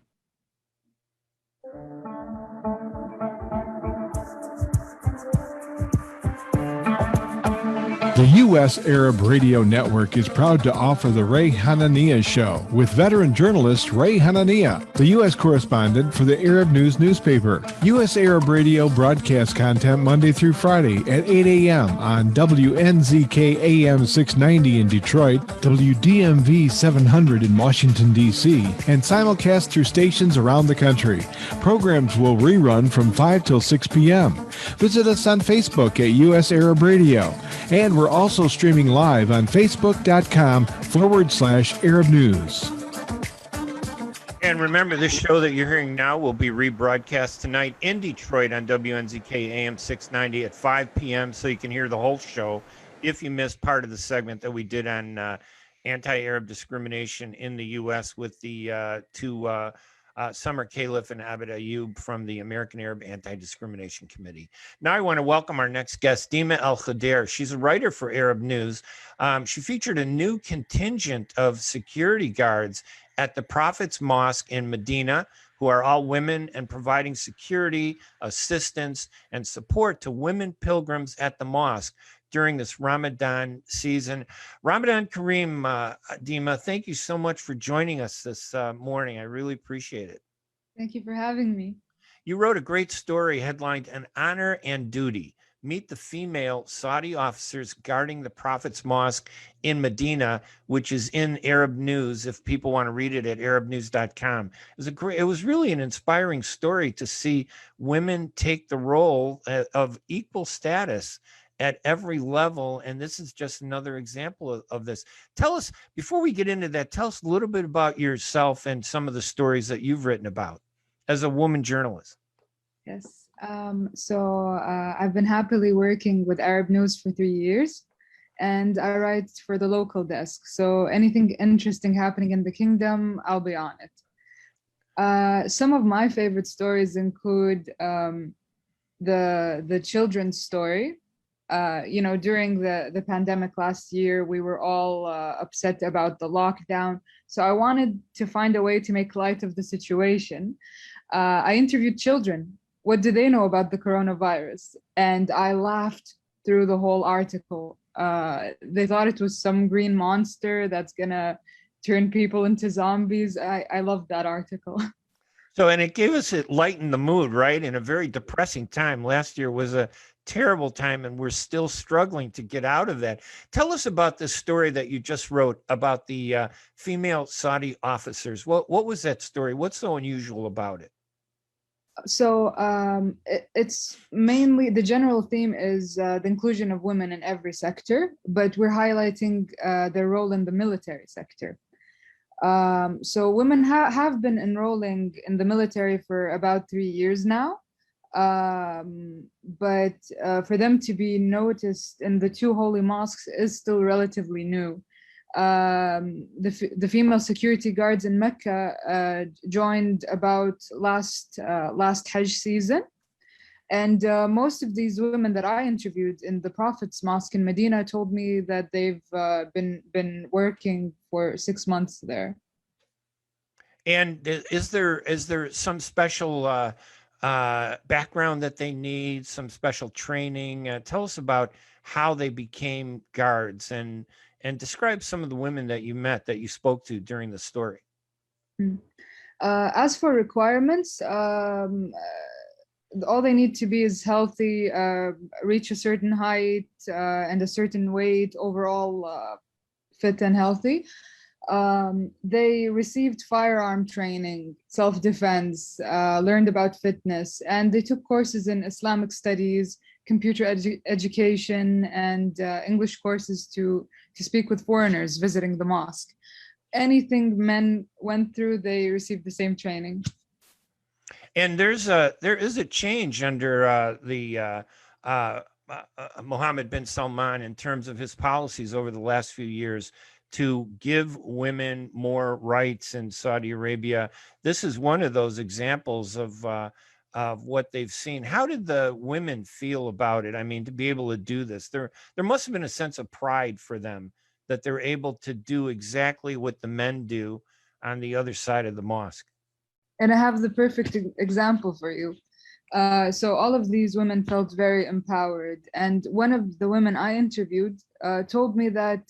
The U.S. Arab Radio Network is proud to offer the Ray Hanania Show with veteran journalist Ray Hanania, the U.S. correspondent for the Arab News newspaper. U.S. Arab Radio broadcasts content Monday through Friday at 8 a.m. on WNZK AM 690 in Detroit, WDMV 700 in Washington, D.C., and simulcast through stations around the country. Programs will rerun from 5 till 6 p.m. Visit us on Facebook at U.S. Arab Radio, and we're also streaming live on Facebook.com/Arab News. And remember, this show that you're hearing now will be rebroadcast tonight in Detroit on WNZK AM 690 at 5 p.m. so you can hear the whole show if you missed part of the segment that we did on anti-Arab discrimination in the U.S. with the two Summer Khalaf and Abed Ayoub from the American Arab Anti-Discrimination Committee. Now I want to welcome our next guest, Deema Al-Khudair. She's a writer for Arab News. She featured a new contingent of security guards at the Prophets Mosque in Medinah, who are all women, and providing security, assistance, and support to women pilgrims at the mosque during this Ramadan season. Ramadan Kareem, Deema, thank you so much for joining us this morning. I really appreciate it. Thank you for having me. You wrote a great story headlined "An Honor and Duty." Meet the female Saudi officers guarding the Prophets Mosque in Medinah, which is in Arab News. If people want to read it at arabnews.com. It was really an inspiring story to see women take the role of equal status at every level. And this is just another example of this. Tell us, before we get into that, tell us a little bit about yourself and some of the stories that you've written about as a woman journalist. Yes. I've been happily working with Arab News for 3 years, and I write for the local desk. So anything interesting happening in the kingdom, I'll be on it. Some of my favorite stories include the children's story. During the pandemic last year, we were all upset about the lockdown. So I wanted to find a way to make light of the situation. I interviewed children. What do they know about the coronavirus? And I laughed through the whole article. They thought it was some green monster that's gonna turn people into zombies. I loved that article. So, and it lightened the mood, right? In a very depressing time. Last year was a terrible time, and we're still struggling to get out of that. Tell us about this story that you just wrote about the female Saudi officers. What was that story? What's so unusual about it? So it's mainly, the general theme is the inclusion of women in every sector, but we're highlighting their role in the military sector. So women have been enrolling in the military for about 3 years now, but for them to be noticed in the two holy mosques is still relatively new. The female security guards in Mecca joined about last Hajj season, and most of these women that I interviewed in the Prophets Mosque in Medina told me that they've been working for 6 months there. And is there some special background that they need, some special training? Tell us about how they became guards, and describe some of the women that you met, that you spoke to during the story. As for requirements, all they need to be is healthy, reach a certain height and a certain weight, overall fit and healthy. They received firearm training, self-defense, learned about fitness, and they took courses in Islamic studies, computer education, and English courses to speak with foreigners visiting the mosque. Anything men went through, they received the same training. And there is a change under the Mohammed bin Salman in terms of his policies over the last few years to give women more rights in Saudi Arabia. This is one of those examples of what they've seen. How did the women feel about it? I mean, to be able to do this, there must have been a sense of pride for them that they're able to do exactly what the men do on the other side of the mosque. And I have the perfect example for you. So all of these women felt very empowered. And one of the women I interviewed told me that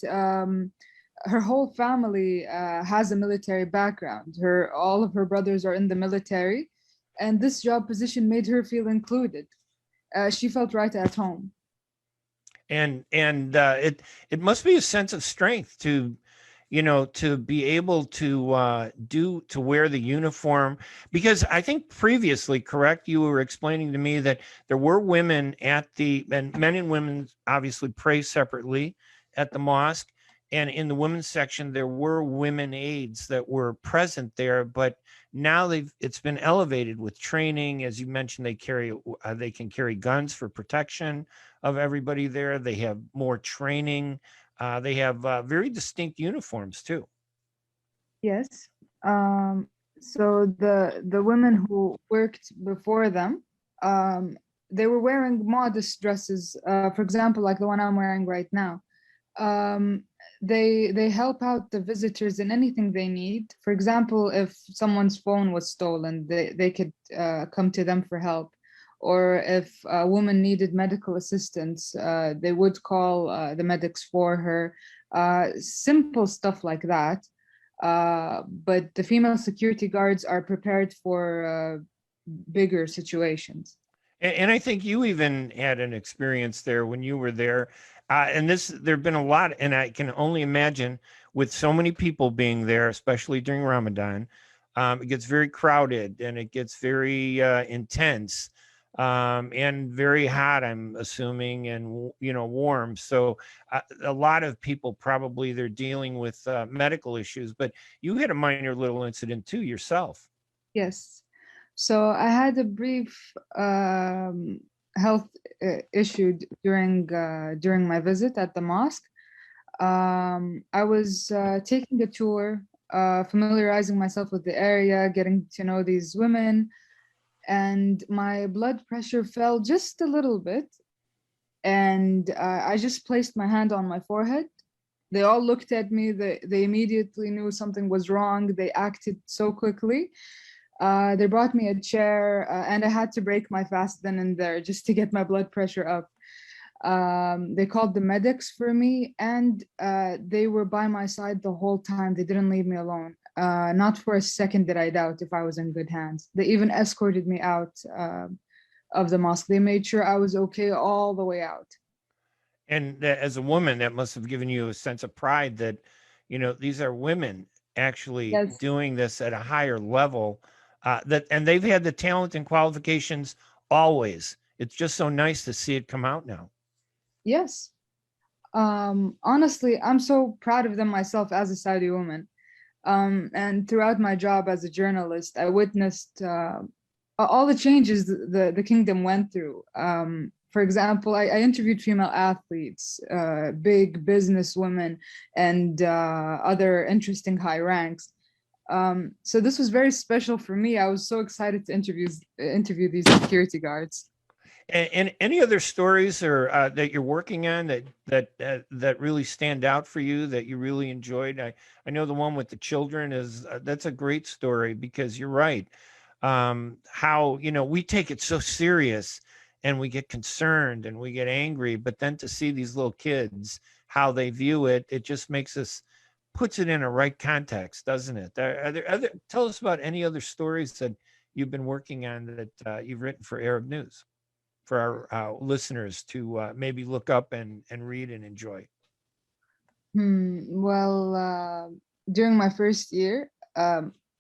her whole family has a military background. All of her brothers are in the military, and this job position made her feel included. She felt right at home. And it must be a sense of strength to be able to wear the uniform, because I think previously, correct, you were explaining to me that there were women and men and women obviously pray separately at the mosque. And in the women's section, there were women aides that were present there, but now it's been elevated with training. As you mentioned, they can carry guns for protection of everybody there. They have more training They have very distinct uniforms too. Yes. So the women who worked before them, they were wearing modest dresses. For example, like the one I'm wearing right now. They help out the visitors in anything they need. For example, if someone's phone was stolen, they could come to them for help. Or if a woman needed medical assistance, they would call the medics for her. Simple stuff like that. But the female security guards are prepared for bigger situations. And I think you even had an experience there when you were there. And there have been a lot, and I can only imagine with so many people being there, especially during Ramadan, it gets very crowded and it gets very intense and very hot, I'm assuming, and, warm. So a lot of people probably they're dealing with medical issues, but you had a minor little incident too yourself. Yes. So I had a brief health issue during my visit at the mosque. I was taking a tour, familiarizing myself with the area, getting to know these women, and my blood pressure fell just a little bit. And I just placed my hand on my forehead. They all looked at me. They immediately knew something was wrong. They acted so quickly. They brought me a chair, and I had to break my fast then and there just to get my blood pressure up. They called the medics for me, and they were by my side the whole time. They didn't leave me alone. Not for a second did I doubt if I was in good hands. They even escorted me out of the mosque. They made sure I was okay all the way out. And as a woman, that must have given you a sense of pride that, these are women actually Yes. doing this at a higher level. And they've had the talent and qualifications always. It's just so nice to see it come out now. Yes. Honestly, I'm so proud of them myself as a Saudi woman. And throughout my job as a journalist, I witnessed all the changes the kingdom went through. For example, I interviewed female athletes, big business women, and other interesting high ranks. So this was very special for me. I was so excited to interview these security guards. And any other stories or that you're working on that really stand out for you that you really enjoyed? I know the one with the children is that's a great story, because you're right. How we take it so serious and we get concerned and we get angry, but then to see these little kids how they view it, it just puts it in a right context, doesn't it? Tell us about any other stories that you've been working on that you've written for Arab News, for our listeners to maybe look up and read and enjoy. Well, during my first year,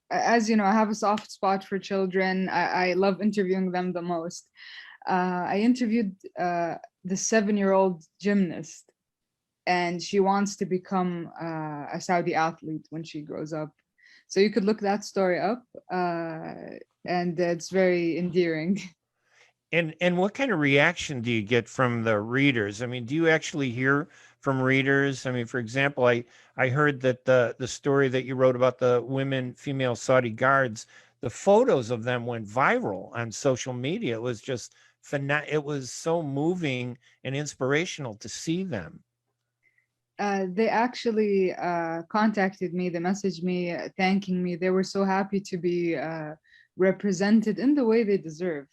as you know, I have a soft spot for children. I love interviewing them the most. I interviewed the 7-year-old gymnast, and she wants to become a Saudi athlete when she grows up. So you could look that story up, and it's very endearing. And what kind of reaction do you get from the readers? I mean, do you actually hear from readers? I mean, for example, I heard that the story that you wrote about the female Saudi guards, the photos of them went viral on social media. It was just it was so moving and inspirational to see them. They actually contacted me. They messaged me thanking me. They were so happy to be represented in the way they deserve.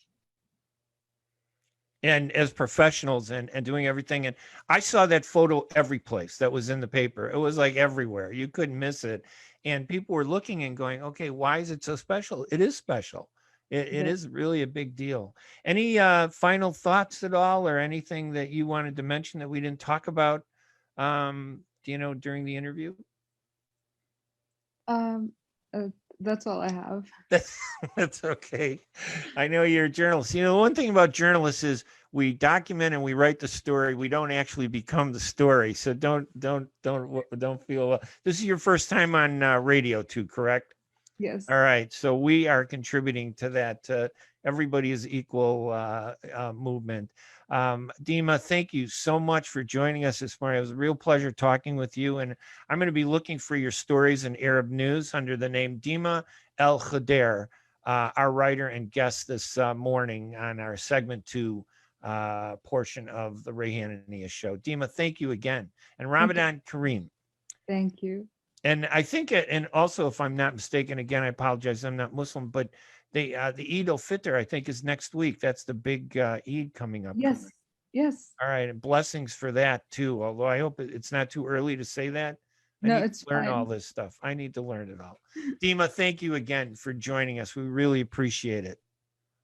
And as professionals and doing everything. And I saw that photo every place that was in the paper. It was like everywhere. You couldn't miss it. And people were looking and going, okay, why is it so special? It is special. It is really a big deal. Any final thoughts at all, or anything that you wanted to mention that we didn't talk about, during the interview? That's all I have. That's okay. I know you're a journalist. One thing about journalists is we document and we write the story. We don't actually become the story. So don't feel. This is your first time on radio too, correct? Yes. All right. So we are contributing to that. Everybody is equal movement. Deema, thank you so much for joining us this morning. It was a real pleasure talking with you. And I'm going to be looking for your stories in Arab news under the name Deema Al-Khudair, our writer and guest this morning on our segment 2 portion of the Ray Hanania show. Deema, thank you again. And Ramadan Kareem. Thank you. And I think, and also, if I'm not mistaken, again, I apologize, I'm not Muslim, but the Eid al-Fitr, I think, is next week. That's the big Eid coming up. Yes. Yes. All right. And blessings for that, too. Although I hope it's not too early to say that. No, it's learn fine. all this stuff. I need to learn it all. Deema, thank you again for joining us. We really appreciate it.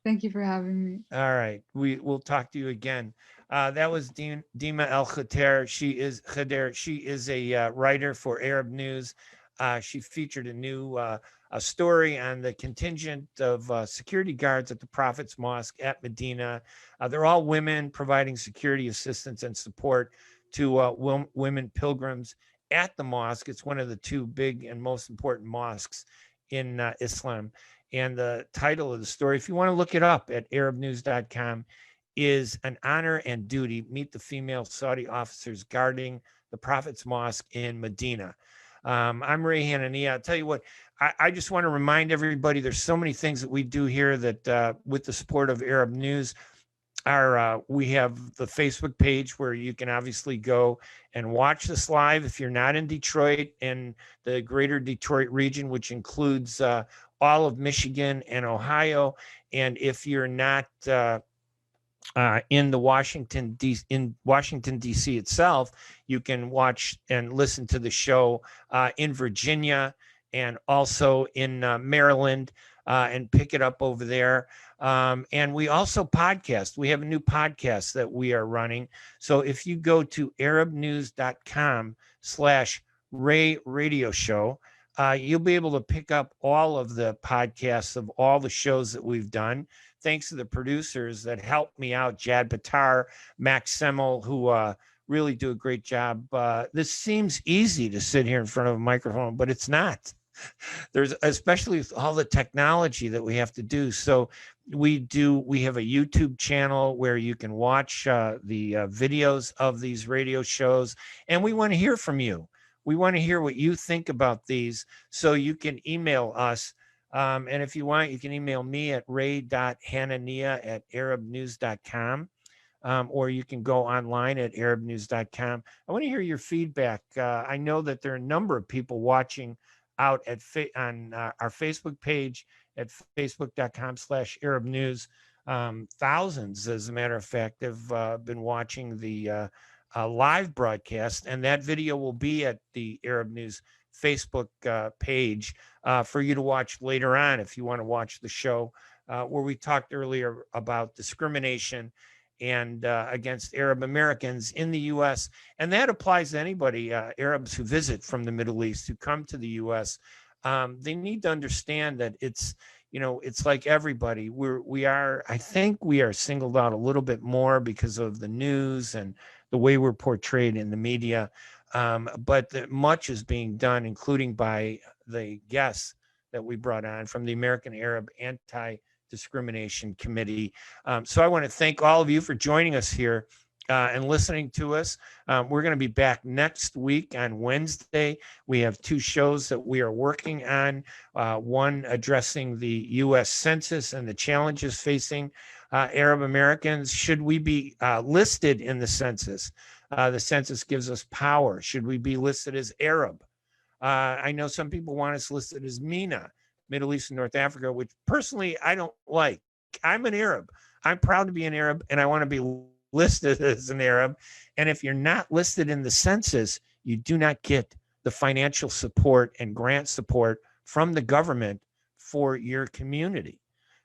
Thank you for having me. All right. We'll talk to you again. That was Deema Al-Khudair. She is a writer for Arab News. She featured a new a story on the contingent of security guards at the Prophets Mosque at Medinah. They're all women providing security assistance and support to women pilgrims at the mosque. It's one of the 2 big and most important mosques in Islam. And the title of the story, if you want to look it up at arabnews.com, is An Honor and Duty, Meet the Female Saudi Officers Guarding the Prophets Mosque in Medinah. I'm Ray Hanania. I'll tell you what, I just want to remind everybody, there's so many things that we do here that with the support of Arab News, we have the Facebook page where you can obviously go and watch this live if you're not in Detroit and the greater Detroit region, which includes all of Michigan and Ohio. And if you're not in Washington D.C. itself, you can watch and listen to the show in Virginia and also in Maryland and pick it up over there. And we also podcast. We have a new podcast that we are running. So if you go to arabnews.com/Ray Radio Show, you'll be able to pick up all of the podcasts of all the shows that we've done. Thanks to the producers that helped me out, Jad Batar, Max Semmel, who really do a great job. This seems easy to sit here in front of a microphone, but it's not. There's, especially with all the technology that we have to do. So we have a YouTube channel where you can watch the videos of these radio shows, and we want to hear from you. We want to hear what you think about these, so you can email us. And if you want, you can email me at ray.hanania@arabnews.com, or you can go online at arabnews.com. I want to hear your feedback. I know that there are a number of people watching out at on our Facebook page at facebook.com/Arab News. Thousands, as a matter of fact, have been watching the live broadcast, and that video will be at the Arab News Facebook page for you to watch later on if you want to watch the show where we talked earlier about discrimination and against Arab Americans in the U.S. And that applies to anybody, Arabs who visit from the Middle East, who come to the U.S. They need to understand that it's like everybody. I think we are singled out a little bit more because of the news and the way we're portrayed in the media. But much is being done, including by the guests that we brought on from the American Arab Anti-Discrimination Committee. So I want to thank all of you for joining us here and listening to us. We're going to be back next week on Wednesday. We have 2 shows that we are working on, one addressing the U.S. Census and the challenges facing Arab Americans. Should we be listed in the census? The census gives us power. Should we be listed as Arab? I know some people want us listed as MENA, Middle East and North Africa, which personally I don't like. I'm an Arab. I'm proud to be an Arab, and I want to be listed as an Arab. And if you're not listed in the census, you do not get the financial support and grant support from the government for your community.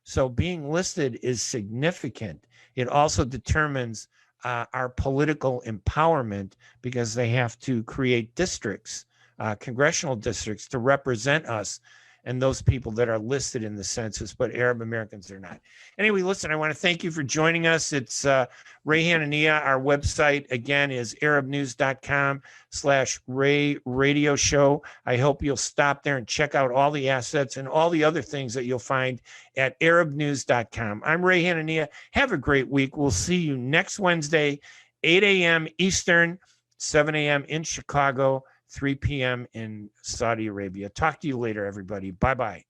So being listed is significant. It also determines our political empowerment, because they have to create districts, congressional districts, to represent us. and those people that are listed in the census, but Arab Americans are not. Anyway, listen, I want to thank you for joining us. It's Ray Hanania. Our website, again, is arabnews.com/Ray Radio Show. I hope you'll stop there and check out all the assets and all the other things that you'll find at arabnews.com. I'm Ray Hanania. Have a great week. We'll see you next Wednesday, 8 a.m. Eastern, 7 a.m. in Chicago, 3 p.m. in Saudi Arabia. Talk to you later, everybody. Bye-bye.